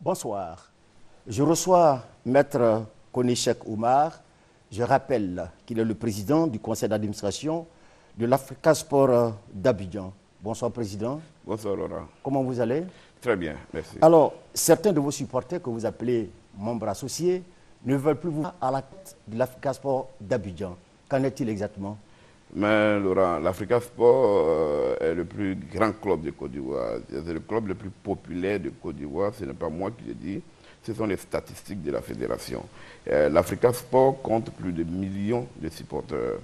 Bonsoir. Je reçois Maître Konichek Oumar. Je rappelle qu'il est le président du conseil d'administration de l'Africa Sport d'Abidjan. Bonsoir, Président. Bonsoir, Laurent. Comment vous allez? Très bien, merci. Alors, certains de vos supporters que vous appelez membres associés ne veulent plus vous à la tête de l'Africa Sport d'Abidjan. Qu'en est-il exactement? Mais Laurent, l'Africa Sport est le plus grand club de Côte d'Ivoire. C'est le club le plus populaire de Côte d'Ivoire. Ce n'est pas moi qui le dis. Ce sont les statistiques de la fédération. L'Africa Sport compte plus de millions de supporters.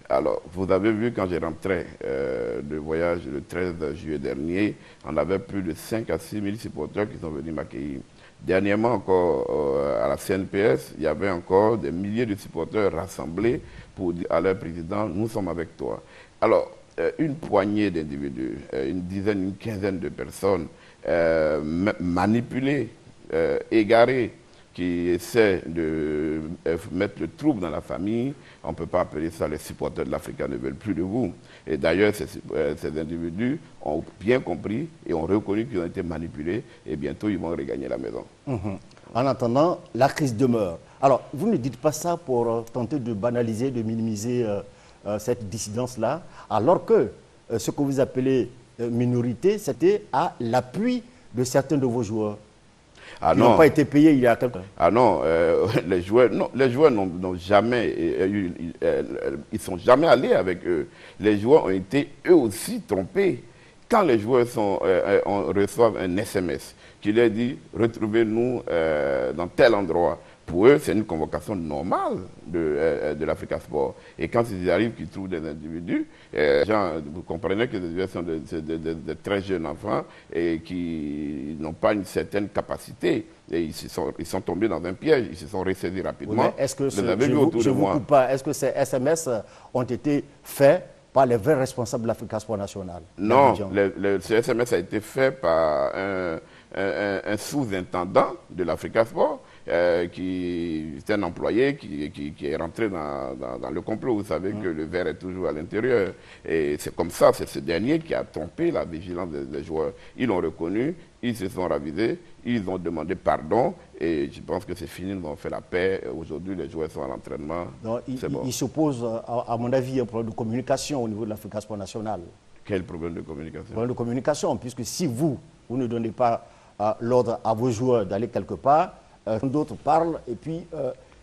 Alors, vous avez vu quand j'ai rentré de voyage le 13 juillet dernier, on avait plus de 5 à 6 000 supporters qui sont venus m'accueillir. Dernièrement encore, à la CNPS, il y avait encore des milliers de supporters rassemblés pour dire à leur président, nous sommes avec toi. Alors, une poignée d'individus, une dizaine, une quinzaine de personnes manipulées, égarées, qui essaient de mettre le trouble dans la famille, on ne peut pas appeler ça les supporters de l'Africa ne veulent plus de vous. Et d'ailleurs, ces individus ont bien compris et ont reconnu qu'ils ont été manipulés et bientôt ils vont regagner la maison. En attendant, la crise demeure. Alors, vous ne dites pas ça pour tenter de banaliser, de minimiser cette dissidence-là, alors que ce que vous appelez minorité, c'était à l'appui de certains de vos joueurs. Ils n'ont pas été payés il y a quelques temps. Ah non, les joueurs n'ont jamais, ils sont jamais allés avec eux. Les joueurs ont été eux aussi trompés. Quand les joueurs reçoivent un SMS qui leur dit « retrouvez-nous dans tel endroit », pour eux, c'est une convocation normale de l'Africa Sport. Et quand ils arrivent, qu'ils trouvent des individus, vous comprenez que les individus sont de très jeunes enfants et qui n'ont pas une certaine capacité. Et ils sont tombés dans un piège, ils se sont ressaisis rapidement. Oui, est-ce que est-ce que ces SMS ont été faits par les vrais responsables de l'Africa Sport National? Non, ce SMS a été fait par un sous-intendant de l'Africa Sport, qui est un employé qui est rentré dans le complot. Vous savez que le verre est toujours à l'intérieur. Et c'est comme ça, c'est ce dernier qui a trompé la vigilance des joueurs. Ils l'ont reconnu, ils se sont ravisés, ils ont demandé pardon et je pense que c'est fini, ils ont fait la paix. Aujourd'hui, les joueurs sont à l'entraînement. Il s'oppose, à mon avis, à un problème de communication au niveau de l'Africa Sport National. Quel problème de communication? Problème de communication, puisque si vous ne donnez pas l'ordre à vos joueurs d'aller quelque part, d'autres parlent et puis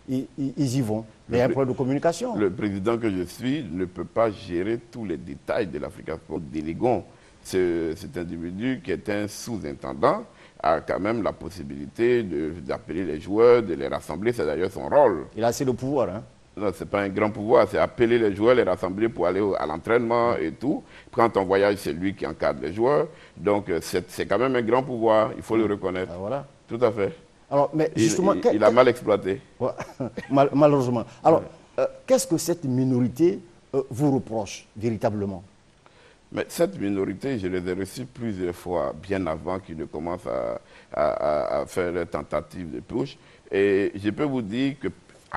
ils y vont. Mais il y a un problème de communication. Le président que je suis ne peut pas gérer tous les détails de l'Africa Sport. Déléguons cet individu qui est un sous-intendant a quand même la possibilité d'appeler les joueurs, de les rassembler. C'est d'ailleurs son rôle. Il a assez de pouvoir, hein? Non, ce n'est pas un grand pouvoir, c'est appeler les joueurs, les rassembler pour aller à l'entraînement et tout. Quand on voyage, c'est lui qui encadre les joueurs. Donc, c'est quand même un grand pouvoir, il faut le reconnaître. Ah, voilà. Tout à fait. Alors, mais justement, il a mal exploité. Ouais, malheureusement. Alors, qu'est-ce que cette minorité vous reproche véritablement? Mais cette minorité, je les ai reçus plusieurs fois, bien avant qu'ils ne commencent à faire leur tentative de push. Et je peux vous dire que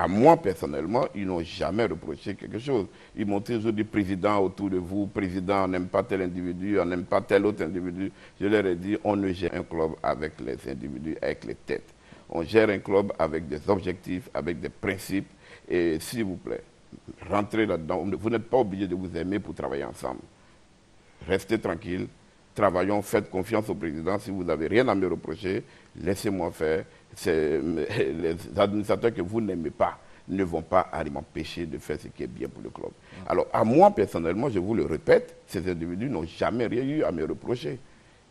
à moi, personnellement, ils n'ont jamais reproché quelque chose. Ils m'ont toujours dit, président, autour de vous, président, on n'aime pas tel individu, on n'aime pas tel autre individu. Je leur ai dit, on ne gère un club avec les individus, avec les têtes. On gère un club avec des objectifs, avec des principes. Et s'il vous plaît, rentrez là-dedans. Vous n'êtes pas obligé de vous aimer pour travailler ensemble. Restez tranquille, travaillons, faites confiance au président. Si vous n'avez rien à me reprocher, laissez-moi faire. Les administrateurs que vous n'aimez pas ne vont pas m'empêcher de faire ce qui est bien pour le club. Alors, à moi, personnellement, je vous le répète, ces individus n'ont jamais rien eu à me reprocher.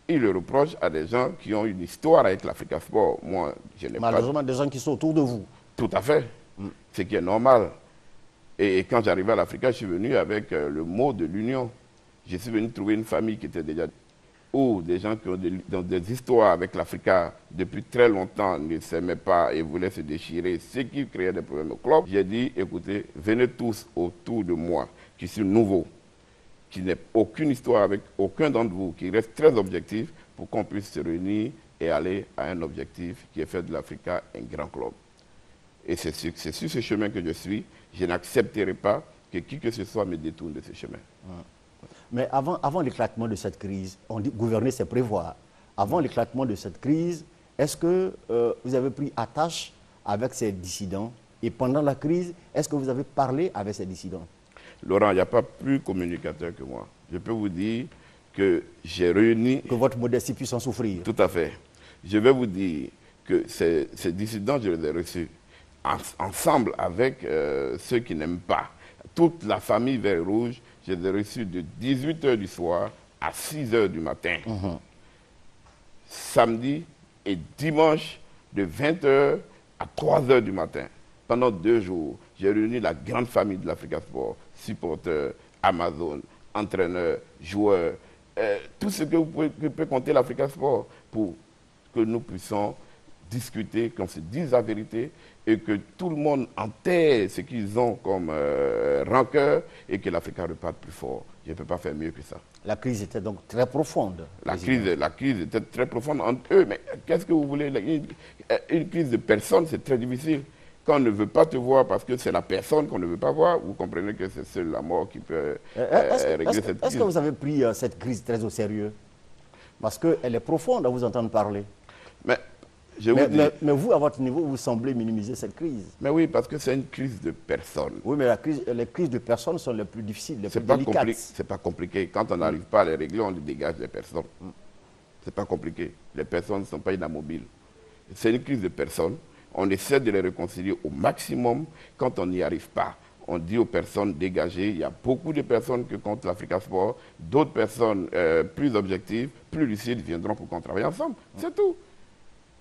Ils le reprochent à des gens qui ont une histoire avec l'Africa Sport. Moi, je n'ai pas... Malheureusement, des gens qui sont autour de vous. Tout à fait. Ce qui est normal. Et quand j'arrivais à l'Africa, je suis venu avec le mot de l'union. Je suis venu trouver une famille qui était déjà... ou des gens qui ont des histoires avec l'Africa depuis très longtemps, ne s'aimaient pas et voulaient se déchirer, ce qui créait des problèmes au club. J'ai dit, écoutez, venez tous autour de moi, qui suis nouveau, qui n'ai aucune histoire avec aucun d'entre vous, qui reste très objectif pour qu'on puisse se réunir et aller à un objectif qui est faire de l'Africa un grand club. Et c'est sur ce chemin que je suis. Je n'accepterai pas que qui que ce soit me détourne de ce chemin. Mais avant l'éclatement de cette crise, on dit gouverner, c'est prévoir. Avant l'éclatement de cette crise, est-ce que vous avez pris attache avec ces dissidents? Et pendant la crise, est-ce que vous avez parlé avec ces dissidents? Laurent, il n'y a pas plus communicateur que moi. Je peux vous dire que j'ai réuni... Que votre modestie puisse en souffrir. Tout à fait. Je vais vous dire que ces dissidents, je les ai reçus ensemble avec ceux qui n'aiment pas. Toute la famille Vert Rouge, je les ai reçus de 18 h du soir à 6 h du matin. Samedi et dimanche de 20 h à 3 h du matin. Pendant 2 jours, j'ai réuni la grande famille de l'Africa Sport, supporters, Amazon, entraîneurs, joueurs, tout ce que peut compter l'Africa Sport pour que nous puissions discuter, qu'on se dise la vérité et que tout le monde enterre ce qu'ils ont comme rancœur et que l'Africa reparte plus fort. Je ne peux pas faire mieux que ça. La crise était donc très profonde. La crise était très profonde entre eux, mais qu'est-ce que vous voulez? Une crise de personne, c'est très difficile. Quand on ne veut pas te voir parce que c'est la personne qu'on ne veut pas voir, vous comprenez que c'est seule la mort qui peut régler cette crise. Est-ce que vous avez pris cette crise très au sérieux? Parce qu'elle est profonde à vous entendre parler. Mais vous, à votre niveau, vous semblez minimiser cette crise. Mais oui, parce que c'est une crise de personnes. Oui, mais les crises de personnes sont les plus difficiles, les plus délicates. C'est pas compliqué. Quand on n'arrive pas à les régler, on les dégage les personnes. C'est pas compliqué. Les personnes ne sont pas inamovibles. C'est une crise de personnes. On essaie de les réconcilier au maximum. Quand on n'y arrive pas, on dit aux personnes dégagées. Il y a beaucoup de personnes qui contre l'Africa Sport. D'autres personnes plus objectives, plus lucides viendront pour qu'on travaille ensemble. C'est tout.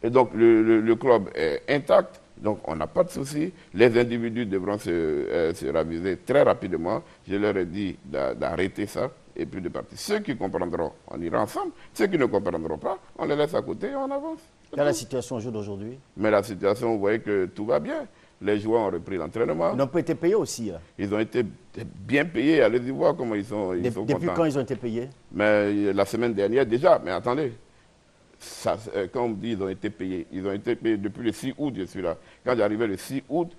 Et donc, le club est intact, donc on n'a pas de souci. Les individus devront se raviser très rapidement. Je leur ai dit d'arrêter ça et puis de partir. Ceux qui comprendront, on ira ensemble. Ceux qui ne comprendront pas, on les laisse à côté et on avance. Quelle est la situation au jour d'aujourd'hui? Mais la situation, vous voyez que tout va bien. Les joueurs ont repris l'entraînement. Ils n'ont pas été payés aussi. Ils ont été bien payés. Allez-y voir comment ils sont contents. Depuis quand ils ont été payés? Mais la semaine dernière déjà. Mais attendez. Ça, quand on me dit qu'ils ont été payés, ils ont été payés depuis le 6 août, je suis là. Quand j'arrivais le 6 août,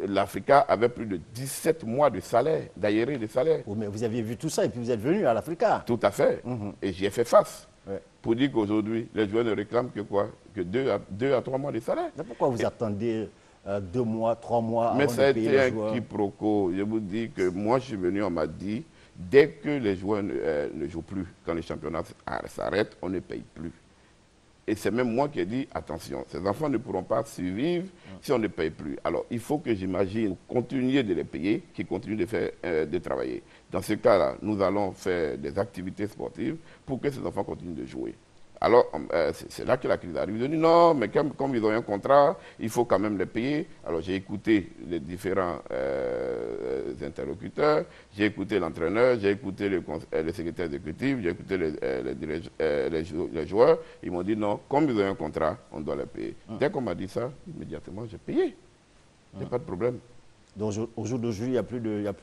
l'Africa avait plus de 17 mois de salaire, d'aéré de salaire. Oui, mais vous aviez vu tout ça et puis vous êtes venu à l'Africa. Tout à fait. Et j'y ai fait face. Ouais. Pour dire qu'aujourd'hui, les joueurs ne réclament que quoi? Que 2 à 3 mois de salaire. Mais pourquoi vous attendez 2 mois, 3 mois Mais avant ça a de payer été les un joueurs? quiproquo. Je vous dis que moi, je suis venu, on m'a dit, dès que les joueurs ne jouent plus, quand les championnats s'arrêtent, on ne paye plus. Et c'est même moi qui ai dit, attention, ces enfants ne pourront pas survivre si on ne paye plus. Alors, il faut que j'imagine continuer de les payer, qu'ils continuent de travailler. Dans ce cas-là, nous allons faire des activités sportives pour que ces enfants continuent de jouer. Alors, c'est là que la crise arrive. Ils ont dit non, mais comme ils ont un contrat, il faut quand même les payer. Alors, j'ai écouté les différents interlocuteurs, j'ai écouté l'entraîneur, j'ai écouté le secrétaire exécutif, j'ai écouté les joueurs. Ils m'ont dit non, comme ils ont un contrat, on doit les payer. Dès qu'on m'a dit ça, immédiatement, j'ai payé. Il n'y a pas de problème. Donc, au jour d'aujourd'hui, il n'y a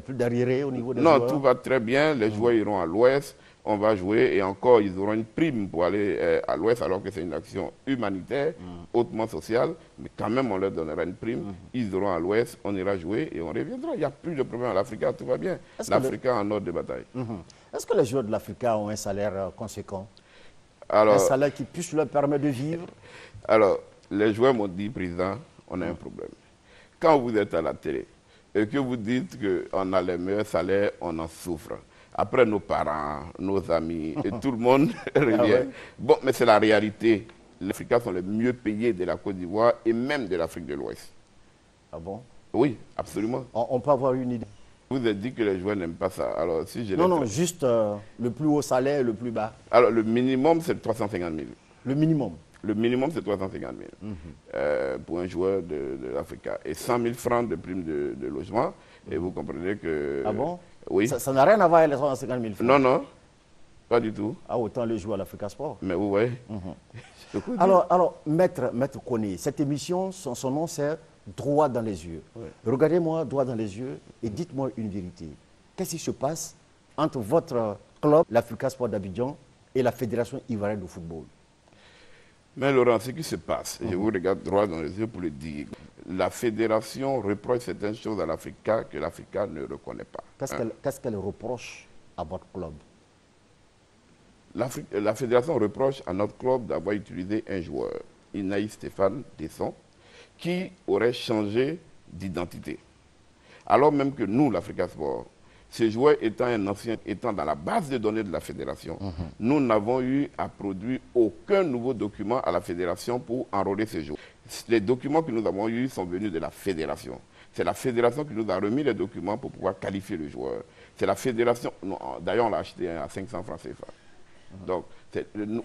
plus d'arriérés au niveau des joueurs? Non, tout va très bien. Les joueurs iront à l'Ouest. On va jouer et encore, ils auront une prime pour aller à l'Ouest alors que c'est une action humanitaire, hautement sociale. Mais quand même, on leur donnera une prime. Ils iront à l'Ouest, on ira jouer et on reviendra. Il n'y a plus de problème à l'Africa, tout va bien. L'Africa en ordre de bataille. Est-ce que les joueurs de l'Africa ont un salaire conséquent? Alors, un salaire qui puisse leur permettre de vivre? Alors, les joueurs m'ont dit, président, on a un problème. Quand vous êtes à la télé et que vous dites qu'on a les meilleurs salaires, on en souffre. Après, nos parents, nos amis, et tout le monde revient. Ah ouais? Bon, mais c'est la réalité. Les Africains sont les mieux payés de la Côte d'Ivoire et même de l'Afrique de l'Ouest. Ah bon? Oui, absolument. On peut avoir une idée? Vous avez dit que les joueurs n'aiment pas ça. Alors, si je non, juste le plus haut salaire et le plus bas. Alors, le minimum, c'est 350 000. Le minimum? Le minimum, c'est 350 000 pour un joueur de l'Africa. Et 100 000 francs de prime de logement. Et vous comprenez que... Ah bon? Oui. Ça n'a rien à voir avec les 350 000 francs? Non, non. Pas du tout. Ah, autant les jouer à l'Africa Sport. Mais vous voyez. Alors, Maître Koné, cette émission, son nom c'est Droit dans les yeux. Ouais. Regardez-moi droit dans les yeux et dites-moi une vérité. Qu'est-ce qui se passe entre votre club, l'Africa Sport d'Abidjan, et la Fédération ivoirienne de football? Mais Laurent, ce qui se passe, je vous regarde droit dans les yeux pour le dire, la fédération reproche certaines choses à l'Africa que l'Africa ne reconnaît pas. Qu'est-ce qu'elle reproche à votre club? La fédération reproche à notre club d'avoir utilisé un joueur Inaï Stéphane Desson, qui aurait changé d'identité. Alors même que nous, l'Africa Sport, ce joueur étant un ancien, étant dans la base de données de la fédération, nous n'avons eu à produire aucun nouveau document à la fédération pour enrôler ces joueurs. Les documents que nous avons eus sont venus de la fédération. C'est la fédération qui nous a remis les documents pour pouvoir qualifier le joueur. C'est la fédération, d'ailleurs on l'a acheté à 500 francs CFA. Donc,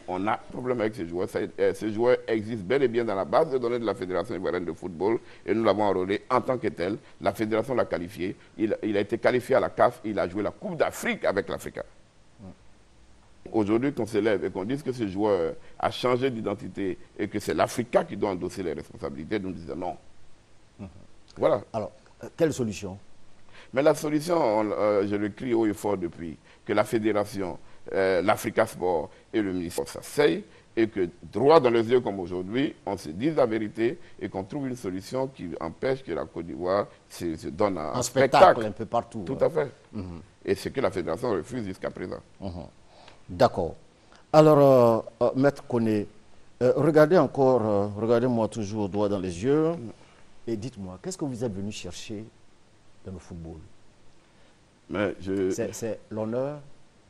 on a un problème avec ces joueurs. Ces joueurs existent bel et bien dans la base de données de la Fédération ivoirienne de football et nous l'avons enrôlé en tant que tel. La Fédération l'a qualifié. Il a été qualifié à la CAF. Il a joué la Coupe d'Afrique avec l'Africa. Aujourd'hui, qu'on s'élève et qu'on dise que ce joueur a changé d'identité et que c'est l'Africa qui doit endosser les responsabilités, nous disons non. Voilà. Alors, quelle solution? Mais la solution, je le crie haut et fort depuis, que la Fédération, l'Africa Sport et le ministère s'asseyent et que, droit dans les yeux comme aujourd'hui, on se dise la vérité et qu'on trouve une solution qui empêche que la Côte d'Ivoire se donne un spectacle un peu partout. Tout à fait. Et c'est que la Fédération refuse jusqu'à présent. D'accord. Alors, Maître Koné, regardez-moi toujours droit dans les yeux et dites-moi, qu'est-ce que vous êtes venu chercher dans le football? C'est l'honneur,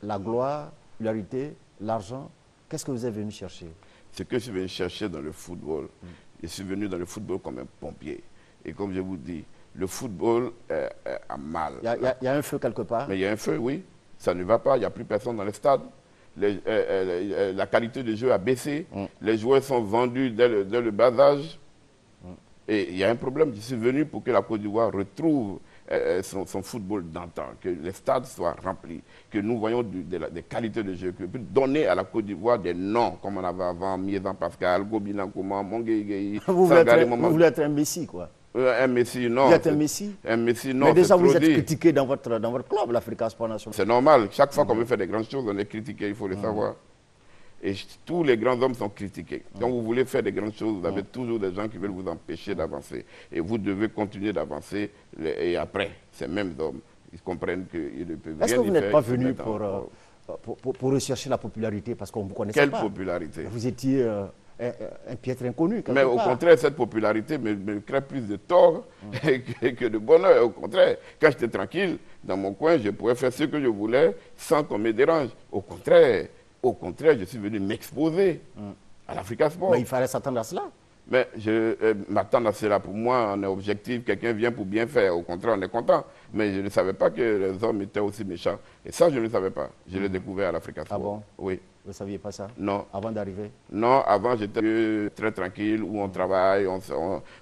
la gloire, la popularité, l'argent. Qu'est-ce que vous êtes venu chercher? Ce que je suis venu chercher dans le football, je suis venu dans le football comme un pompier. Et comme je vous dis, le football a mal. Il y a un feu quelque part? Mais il y a un feu, oui. Ça ne va pas, il n'y a plus personne dans les stades. La qualité de jeu a baissé. Les joueurs sont vendus dès le bas âge. Et il y a un problème. Je suis venu pour que la Côte d'Ivoire retrouve son football d'antan, que les stades soient remplis, que nous voyons des qualités de jeu, que donner à la Côte d'Ivoire des noms, comme on avait avant, Miezan Pascal, Gobilan Kouman, Mongueï. Vous voulez être un Messi, quoi? Un Messi, non. Vous êtes un Messi? Un Messi, non. Mais déjà, vous êtes critiqué dans votre club, l'Africa Sport National. C'est normal. Chaque fois qu'on veut faire des grandes choses, on est critiqué, il faut le savoir. Et tous les grands hommes sont critiqués. Quand vous voulez faire des grandes choses, vous avez toujours des gens qui veulent vous empêcher d'avancer. Et vous devez continuer d'avancer. Et après, ces mêmes hommes, ils comprennent qu'ils ne peuvent rien faire. Est-ce que vous n'êtes pas venu pour rechercher la popularité parce qu'on ne vous connaissait pas? Quelle popularité? Vous étiez un piètre inconnu. Mais au contraire, cette popularité me crée plus de tort que de bonheur. Au contraire, quand j'étais tranquille, dans mon coin, je pouvais faire ce que je voulais sans qu'on me dérange. Au contraire, je suis venu m'exposer à l'Africa Sport. Mais il fallait s'attendre à cela. Mais je m'attends à cela. Pour moi, on est objectif. Quelqu'un vient pour bien faire. Au contraire, on est content. Mais je ne savais pas que les hommes étaient aussi méchants. Et ça, je ne le savais pas. Je l'ai découvert à l'Africa Sport. Ah bon? Oui. Vous ne saviez pas ça? Non. Avant d'arriver? Non, avant j'étais très tranquille, où on travaille,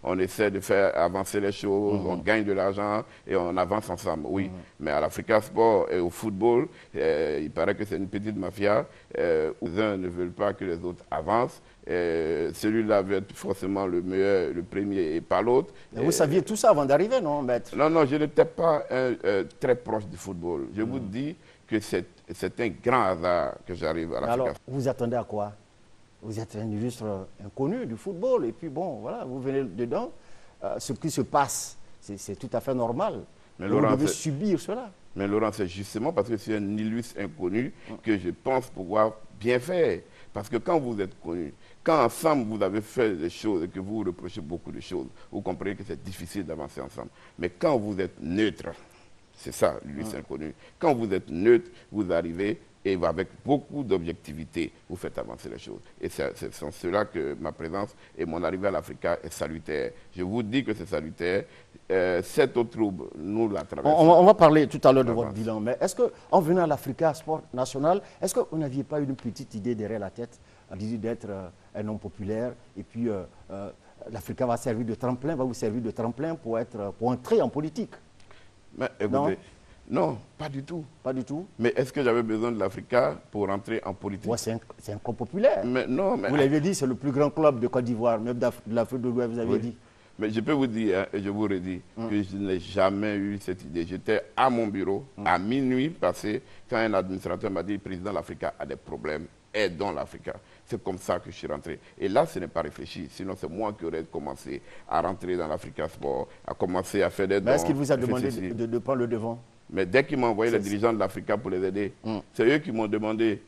on essaie de faire avancer les choses, on gagne de l'argent et on avance ensemble, oui. Mais à l'Africa Sport et au football, il paraît que c'est une petite mafia, où les uns ne veulent pas que les autres avancent. Celui-là veut être forcément le meilleur, le premier et pas l'autre. Vous saviez tout ça avant d'arriver, non, maître? Non, je n'étais pas très proche du football. Je vous dis que c'est un grand hasard que j'arrive à l'Africa. Alors, vous attendez à quoi? Vous êtes un illustre inconnu du football, et puis bon, voilà, vous venez dedans. Ce qui se passe, c'est tout à fait normal. Mais Laurent, vous devez subir cela. Mais Laurent, c'est justement parce que c'est un illustre inconnu que je pense pouvoir bien faire. Parce que quand vous êtes connu, quand ensemble vous avez fait des choses et que vous reprochez beaucoup de choses, vous comprenez que c'est difficile d'avancer ensemble. Mais quand vous êtes neutre, c'est ça, l'illustre inconnu. Quand vous êtes neutre, vous arrivez et avec beaucoup d'objectivité, vous faites avancer les choses. Et c'est en cela que ma présence et mon arrivée à l'Africa est salutaire. Je vous dis que c'est salutaire. Cette autre trouble, nous la traversons. On va parler tout à l'heure de votre bilan, mais est-ce qu'en venant à l'Africa Sport National, est-ce que vous n'aviez pas une petite idée derrière la tête, à dire d'être un homme populaire, et puis l'Africa va servir de tremplin, va vous servir de tremplin pour entrer en politique? Mais écoutez, non, pas du tout. Pas du tout. Mais est-ce que j'avais besoin de l'Africa pour entrer en politique? Ouais, c'est un club populaire. Mais non, mais... Vous l'avez dit, c'est le plus grand club de Côte d'Ivoire, même de l'Afrique de l'Ouest, vous avez dit. Mais je peux vous dire, et je vous redis, que je n'ai jamais eu cette idée. J'étais à mon bureau, à minuit passé, quand un administrateur m'a dit, président, l'Africa a des problèmes, aidons l'Africa. C'est comme ça que je suis rentré. Et là, ce n'est pas réfléchi. Sinon, c'est moi qui aurais commencé à rentrer dans l'Africa Sport, à commencer à faire des dons. Mais est-ce qu'il vous a demandé de prendre le devant? Mais dès qu'ils m'ont envoyé les dirigeants de l'Africa pour les aider, c'est eux qui m'ont demandé.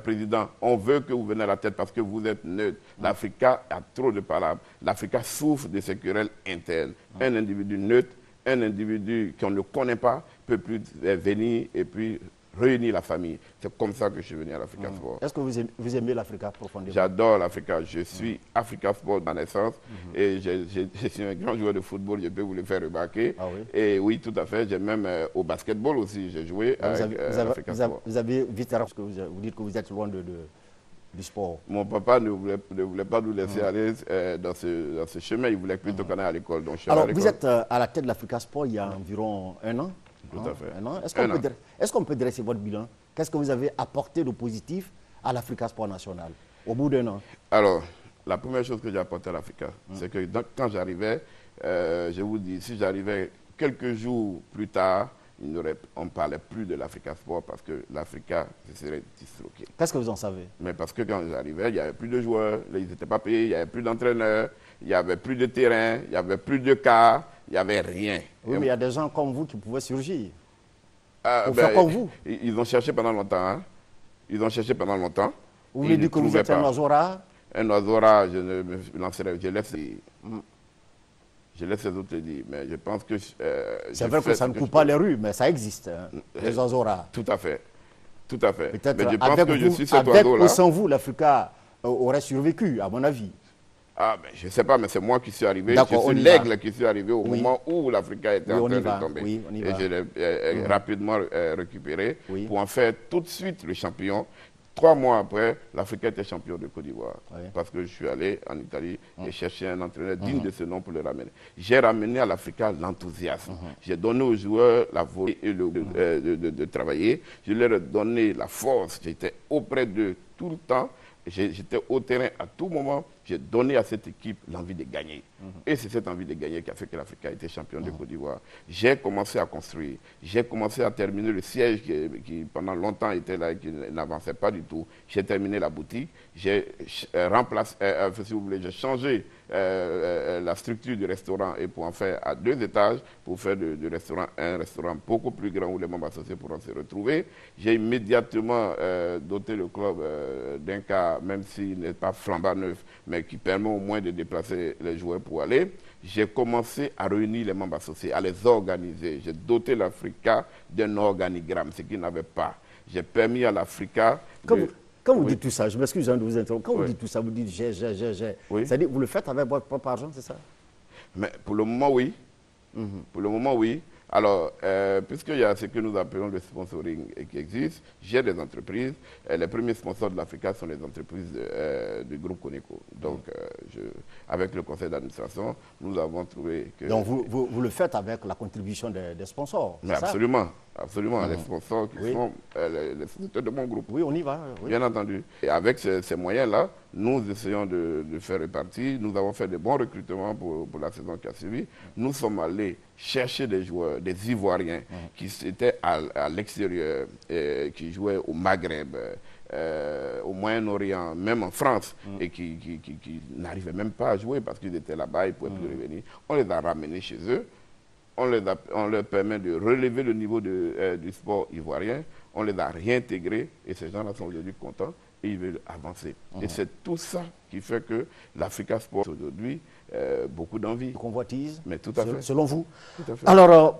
Président, on veut que vous veniez à la tête parce que vous êtes neutre. L'Africa a trop de palabres. L'Africa souffre de ces querelles internes. Un individu neutre, un individu qu'on ne connaît pas, peut plus venir et puis réunir la famille. C'est comme ça que je suis venu à l'Africa Sport. Est-ce que vous aimez l'Africa profondément? J'adore l'Africa. Je suis Africa Sport dans naissance et je suis un grand joueur de football, je peux vous le faire remarquer. Ah oui? Et oui, tout à fait. J'ai même au basketball aussi, j'ai joué avec l'Africa Sport. Vous avez vite parce que vous dites que vous êtes loin du sport. Mon papa ne voulait pas nous laisser aller dans ce chemin. Il voulait plutôt qu'on aille à l'école. Alors, vous êtes à la tête de l'Africa Sport il y a environ un an. Tout à fait. Un an. Est-ce qu'on peut dresser votre bilan? Qu'est-ce que vous avez apporté de positif à l'Africa Sport National au bout d'un an? Alors, la première chose que j'ai apporté à l'Africa, c'est que quand j'arrivais, je vous dis, si j'arrivais quelques jours plus tard, on ne parlait plus de l'Africa Sport parce que l'Africa se serait disloqué. Qu'est-ce que vous en savez? Mais parce que quand j'arrivais, il n'y avait plus de joueurs, ils n'étaient pas payés, il n'y avait plus d'entraîneurs, il n'y avait plus de terrain, il n'y avait plus de cars, il n'y avait rien. Oui, mais il y a des gens comme vous qui pouvaient surgir. Pour faire comme vous. Ils ont cherché pendant longtemps. Hein. Ils ont cherché pendant longtemps. Vous voulez dire que vous êtes un oiseau rare? Un oiseau rare, je ne me lancerai pas. Je laisse les autres le dire, mais je pense que... c'est vrai que ça ne coupe pas les rues, mais ça existe, hein, les oiseaux rares. Tout à fait. Tout à fait. Peut-être mais je pense que je suis cet oiseau-là. oiseau-là. Ou sans vous, l'Africa aurait survécu, à mon avis. Ah, ben, je ne sais pas, mais c'est moi qui suis arrivé. Je suis l'aigle qui suis arrivé au moment où l'Africa était en train de tomber. Oui, on y va. Et je l'ai rapidement récupéré pour en faire tout de suite le champion. 3 mois après, l'Africa était champion de Côte d'Ivoire. Parce que je suis allé en Italie et chercher un entraîneur digne de ce nom pour le ramener. J'ai ramené à l'Africa l'enthousiasme. J'ai donné aux joueurs la volonté de travailler. Je leur ai donné la force. J'étais auprès d'eux tout le temps. J'étais au terrain à tout moment. J'ai donné à cette équipe l'envie de gagner. Et c'est cette envie de gagner qui a fait que l'Africa a été champion de Côte d'Ivoire. J'ai commencé à construire. J'ai commencé à terminer le siège qui pendant longtemps était là et qui n'avançait pas du tout. J'ai terminé la boutique. J'ai remplacé, si vous voulez, j'ai changé la structure du restaurant et pour en faire à 2 étages, pour faire du restaurant un restaurant beaucoup plus grand où les membres associés pourront se retrouver. J'ai immédiatement doté le club d'un cas, même s'il n'est pas flambant neuf, mais qui permet au moins de déplacer les joueurs pour aller. J'ai commencé à réunir les membres associés, à les organiser. J'ai doté l'Africa d'un organigramme, ce qu'il n'avait pas. J'ai permis à l'Africa... Quand vous dites tout ça, je m'excuse de vous interrompre, quand vous dites tout ça, vous dites j'ai. C'est-à-dire vous le faites avec votre propre argent, c'est ça? Mais pour le moment, oui. Pour le moment, oui. Alors, puisqu'il y a ce que nous appelons le sponsoring qui existe, j'ai des entreprises. Les premiers sponsors de l'Africa sont les entreprises du groupe Coneco. Donc, avec le conseil d'administration, nous avons trouvé que... Donc, vous le faites avec la contribution des sponsors, mais absolument, absolument. Les sponsors qui sont les sponsors de mon groupe. Oui, on y va. Oui. Bien entendu. Et avec ces moyens-là, nous essayons de faire répartir. Nous avons fait de bons recrutements pour la saison qui a suivi. Nous sommes allés chercher des joueurs, des Ivoiriens qui étaient à l'extérieur, qui jouaient au Maghreb, au Moyen-Orient, même en France, et qui n'arrivaient même pas à jouer parce qu'ils étaient là-bas, ils ne pouvaient plus revenir. On les a ramenés chez eux. On leur permet de relever le niveau du sport ivoirien. On les a réintégrés et ces gens-là sont aujourd'hui contents et ils veulent avancer. Et c'est tout ça qui fait que l'Africa Sport aujourd'hui beaucoup d'envie. Convoitise, mais tout à fait. Selon vous. Tout à fait. Alors,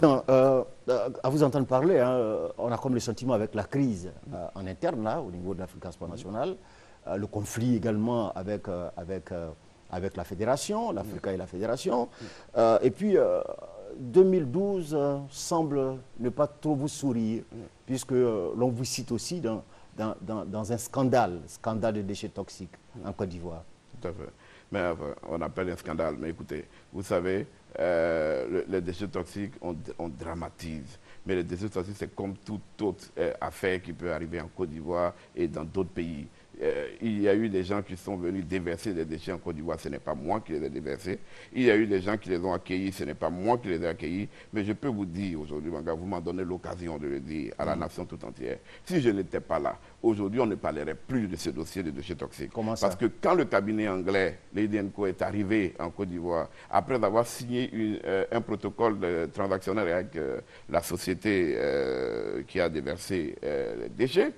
à vous entendre parler, on a comme le sentiment avec la crise en interne, là, au niveau de l'Africa Sport National, le conflit également avec la fédération, l'Africa et la fédération, et puis 2012 semble ne pas trop vous sourire, puisque l'on vous cite aussi dans un scandale de déchets toxiques en Côte d'Ivoire. Tout à fait. Mais on appelle un scandale. Mais écoutez, vous savez, les déchets toxiques, on dramatise. Mais les déchets toxiques, c'est comme toute autre affaire qui peut arriver en Côte d'Ivoire et dans d'autres pays. Il y a eu des gens qui sont venus déverser des déchets en Côte d'Ivoire, ce n'est pas moi qui les ai déversés. Il y a eu des gens qui les ont accueillis, ce n'est pas moi qui les ai accueillis. Mais je peux vous dire aujourd'hui, Manga, vous m'en donnez l'occasion de le dire à la nation tout entière. Si je n'étais pas là, aujourd'hui, on ne parlerait plus de ce dossier de déchets toxiques. Comment ça? Parce que quand le cabinet anglais, Lady & Co, est arrivé en Côte d'Ivoire, après avoir signé un protocole transactionnel avec la société qui a déversé les déchets,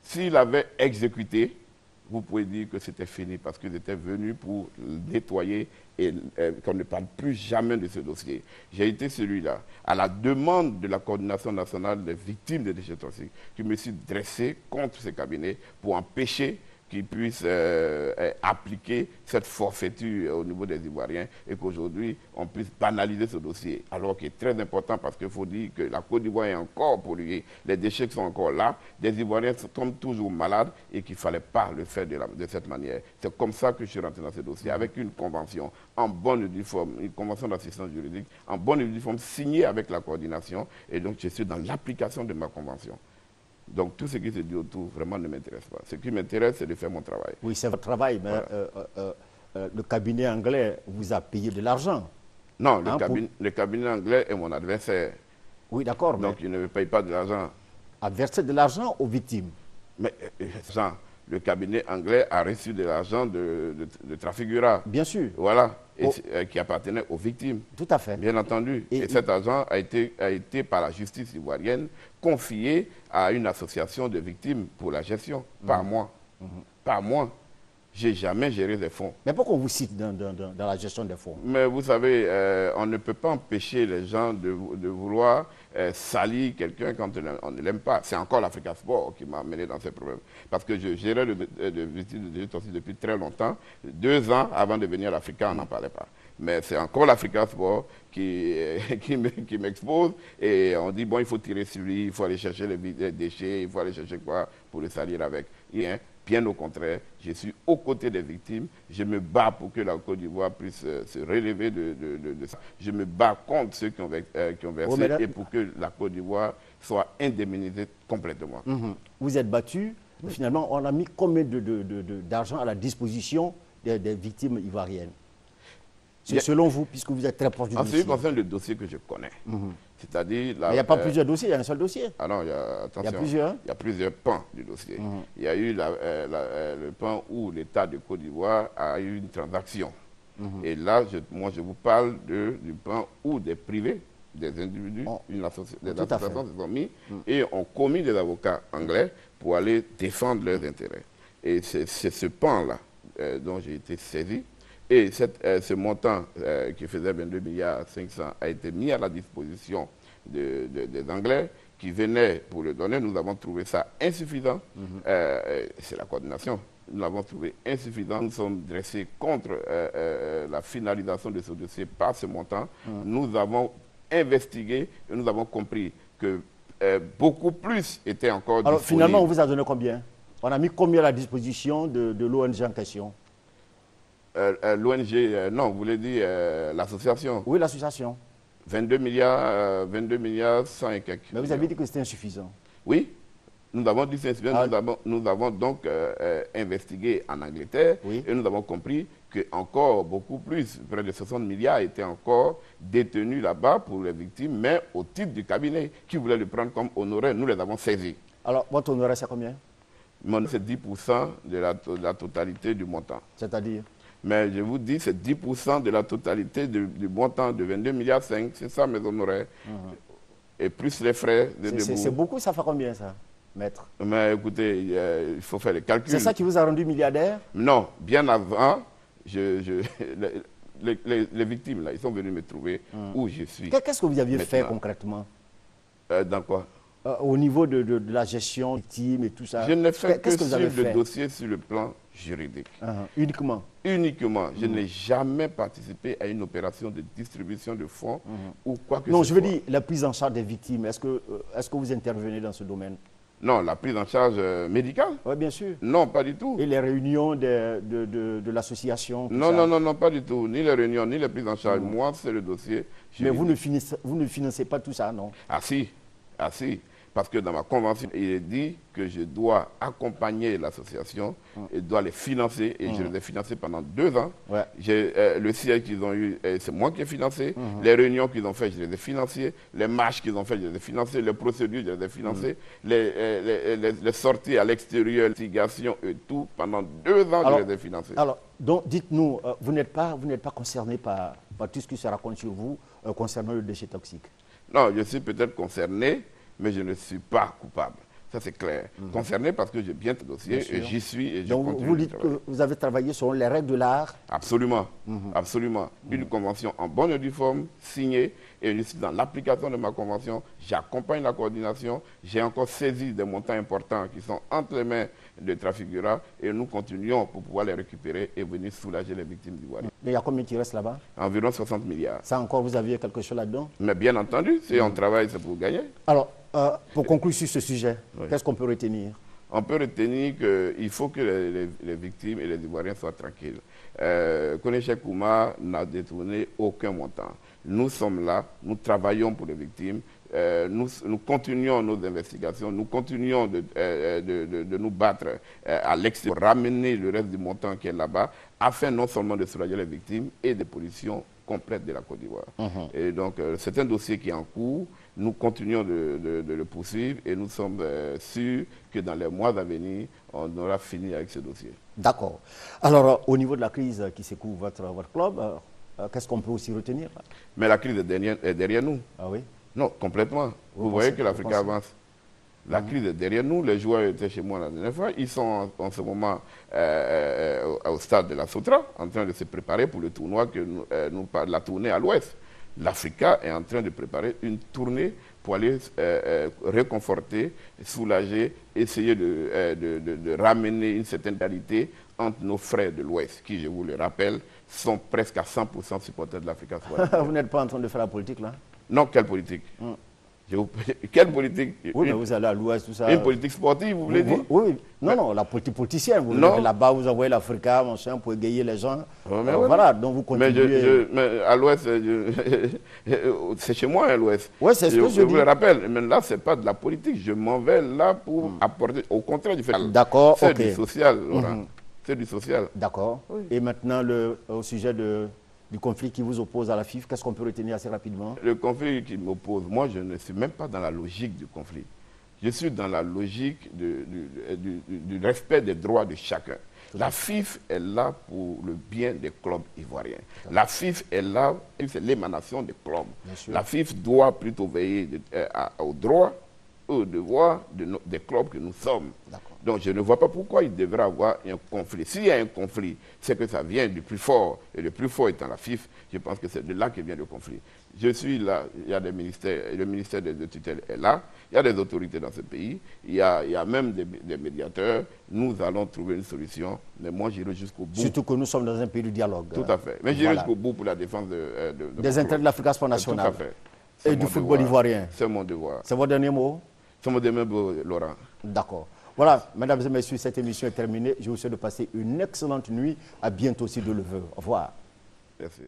S'il avait exécuté, vous pouvez dire que c'était fini parce qu'ils étaient venus pour nettoyer et qu'on ne parle plus jamais de ce dossier. J'ai été celui-là, à la demande de la coordination nationale des victimes des déchets toxiques, qui me suis dressé contre ce cabinet pour empêcher qu'ils puissent appliquer cette forfaiture au niveau des Ivoiriens et qu'aujourd'hui, on puisse banaliser ce dossier. Alors qu'il est très important parce qu'il faut dire que la Côte d'Ivoire est encore polluée, les déchets sont encore là, des Ivoiriens tombent toujours malades et qu'il ne fallait pas le faire de cette manière. C'est comme ça que je suis rentré dans ce dossier, avec une convention en bonne et due forme, une convention d'assistance juridique en bonne et due forme signée avec la coordination et donc je suis dans l'application de ma convention. Donc tout ce qui se dit autour, vraiment ne m'intéresse pas. Ce qui m'intéresse, c'est de faire mon travail. Oui, c'est votre travail, mais voilà. Le cabinet anglais vous a payé de l'argent. Non, le cabinet anglais est mon adversaire. Oui, d'accord. Donc il ne me paye pas de l'argent. A versé de l'argent aux victimes. Mais Jean, le cabinet anglais a reçu de l'argent de Trafigura. Bien sûr. Voilà, qui appartenait aux victimes. Tout à fait. Bien entendu. Et cet argent a été par la justice ivoirienne confié à une association de victimes pour la gestion, pas moi. Pas moi. Je n'ai jamais géré des fonds. Mais pourquoi on vous cite dans la gestion des fonds? Mais vous savez, on ne peut pas empêcher les gens de vouloir salir quelqu'un quand on ne l'aime pas. C'est encore l'Africa Sport qui m'a amené dans ces problèmes. Parce que je gérais de victimes de déchets toxiques depuis très longtemps. 2 ans avant de venir à l'Africa, on n'en parlait pas. Mais c'est encore l'Africa Sport qui m'expose et on dit, bon, il faut tirer sur lui, il faut aller chercher les déchets, il faut aller chercher quoi pour le salir avec. Bien au contraire, je suis aux côtés des victimes. Je me bats pour que la Côte d'Ivoire puisse se relever de ça. Je me bats contre ceux qui ont versé et pour que la Côte d'Ivoire soit indemnisée complètement. Vous êtes battu. Finalement, on a mis combien d'argent à la disposition des victimes ivoiriennes? Selon vous, puisque vous êtes très proche du dossier. En ce qui concerne le dossier que je connais, c'est-à-dire... Il n'y a pas plusieurs dossiers, il y a un seul dossier. Ah non, attention, il y a plusieurs pans du dossier. Il y a eu le pan où l'État de Côte d'Ivoire a eu une transaction. Et là, moi, je vous parle du pan où des privés, des individus, des associations se sont mis et ont commis des avocats anglais pour aller défendre leurs intérêts. Et c'est ce pan-là dont j'ai été saisi. Et ce montant qui faisait 22 milliards 500 a été mis à la disposition des Anglais qui venaient pour le donner. Nous avons trouvé ça insuffisant. C'est la coordination. Nous l'avons trouvé insuffisant. Nous sommes dressés contre la finalisation de ce dossier par ce montant. Nous avons investigué et nous avons compris que beaucoup plus était encore disponible. Alors finalement, on vous a donné combien? On a mis combien à la disposition de l'ONG en question? L'ONG, non, vous voulez dire l'association? Oui, l'association. 22 milliards 100 et quelques. Mais vous avez dit que c'était insuffisant. Oui, nous avons dit que c'était insuffisant. Nous avons donc investigué en Angleterre et nous avons compris que encore beaucoup plus, près de 60 milliards étaient encore détenus là-bas pour les victimes, mais au titre du cabinet qui voulait le prendre comme honoraire, nous les avons saisis. Alors, votre honoraire, c'est combien? C'est 10% de la totalité du montant. C'est-à-dire? Mais je vous dis, c'est 10% de la totalité du montant de 22 milliards 5. C'est ça mes honoraires. Et plus les frais de debout. C'est beaucoup, ça fait combien ça, maître? Mais écoutez, il faut faire les calculs. C'est ça qui vous a rendu milliardaire? Non, bien avant, les victimes, là, ils sont venus me trouver où je suis. Qu'est-ce que vous aviez fait concrètement? Dans quoi? Au niveau de la gestion victime et tout ça. Je ne fais que suivre le dossier sur le plan juridique. Uniquement? Uniquement. Je n'ai jamais participé à une opération de distribution de fonds ou quoi que ce soit. Non, je veux dire la prise en charge des victimes. Est-ce que vous intervenez dans ce domaine? Non, la prise en charge médicale? Oui, bien sûr. Non, pas du tout. Et les réunions de l'association? Non, pas du tout. Ni les réunions, ni les prises en charge. Moi, c'est le dossier juridique. Mais vous ne financez pas tout ça, non? Ah si. Parce que dans ma convention, il est dit que je dois accompagner l'association et dois les financer. Et je les ai financés pendant 2 ans. Le siège qu'ils ont eu, c'est moi qui ai financé. Les réunions qu'ils ont faites, je les ai financées. Les marches qu'ils ont faites, je les ai financées. Les procédures, je les ai financées. Les sorties à l'extérieur, l'investigation et tout, pendant 2 ans, je les ai financées. Alors, donc, dites-nous, vous n'êtes pas concerné par tout ce qui se raconte sur vous concernant le déchet toxique? Non, je suis peut-être concerné, mais je ne suis pas coupable. Ça, c'est clair. Concerné parce que j'ai bien ce dossier et j'y suis et je Donc, continue vous de dites travailler. que vous avez travaillé selon les règles de l'art. Absolument, absolument. Une convention en bonne et due forme, signée, et je suis dans l'application de ma convention. J'accompagne la coordination. J'ai encore saisi des montants importants qui sont entre les mains de Trafigura et nous continuons pour pouvoir les récupérer et venir soulager les victimes d'ivoiriennes. Mais il y a combien qui reste là-bas? Environ 60 milliards. Ça encore, vous aviez quelque chose là-dedans? Mais bien entendu, si on travaille, c'est pour gagner. Alors, pour conclure sur ce sujet, Oui. qu'est-ce qu'on peut retenir? On peut retenir qu'il faut que les victimes et les Ivoiriens soient tranquilles. Koné Kouma n'a détourné aucun montant. Nous sommes là, nous travaillons pour les victimes, nous continuons nos investigations, nous continuons de nous battre à l'extérieur, ramener le reste du montant qui est là-bas, afin non seulement de soulager les victimes et des pollutions complètes de la Côte d'Ivoire. Et donc, c'est un dossier qui est en cours. Nous continuons de le poursuivre et nous sommes sûrs que dans les mois à venir, on aura fini avec ce dossier. D'accord. Alors, au niveau de la crise qui secoue votre club, qu'est-ce qu'on peut aussi retenir? Mais la crise est derrière nous. Ah oui? Non, complètement. Vous voyez que l'Afrique avance. La crise est derrière nous. Les joueurs étaient chez moi la dernière fois. Ils sont en ce moment au stade de la Sotra, en train de se préparer pour le tournoi, la tournée à l'Ouest. L'Africa est en train de préparer une tournée pour aller réconforter, soulager, essayer de ramener une certaine qualité entre nos frères de l'Ouest, qui, je vous le rappelle, sont presque à 100% supporters de l'Africa. Vous n'êtes pas en train de faire la politique, là? Non, quelle politique? Quelle politique? Oui, mais vous allez à l'Ouest, tout ça. Une politique sportive, vous voulez dire? Oui. Non, non, la politique politicienne. Vous allez là-bas, vous envoyez l'Africa, machin, pour égayer les gens. Voilà, donc vous continuez. Mais à l'Ouest, c'est chez moi, à l'Ouest. Oui, c'est ce que je dis. Je vous le rappelle, mais là, ce n'est pas de la politique. Je m'en vais là pour apporter, au contraire du fait. D'accord, c'est du social, Laurent. C'est du social. D'accord. Oui. Et maintenant, au sujet du conflit qui vous oppose à la FIF, qu'est-ce qu'on peut retenir assez rapidement? Le conflit qui m'oppose, moi, je ne suis même pas dans la logique du conflit. Je suis dans la logique du respect des droits de chacun. La FIF est là pour le bien des clubs ivoiriens. La FIF est là, c'est l'émanation des clubs. La FIF doit plutôt veiller aux droits, aux devoirs des clubs que nous sommes. Donc je ne vois pas pourquoi il devrait avoir un conflit. S'il y a un conflit, c'est que ça vient du plus fort. Et le plus fort étant la FIF, je pense que c'est de là que vient le conflit. Je suis là, il y a des ministères, le ministère de tutelle est là, il y a des autorités dans ce pays, il y a même des médiateurs. Nous allons trouver une solution, mais moi j'irai jusqu'au bout. Surtout que nous sommes dans un pays de dialogue. Tout à fait. Mais j'irai jusqu'au bout pour la défense des intérêts de l'Afrique sport nationale. Tout à fait. Et du football ivoirien. C'est mon devoir. C'est votre dernier mot? C'est mon dernier mot, Laurent. D'accord. Voilà, mesdames et messieurs, cette émission est terminée. Je vous souhaite de passer une excellente nuit. À bientôt si Dieu le veut. Au revoir. Merci.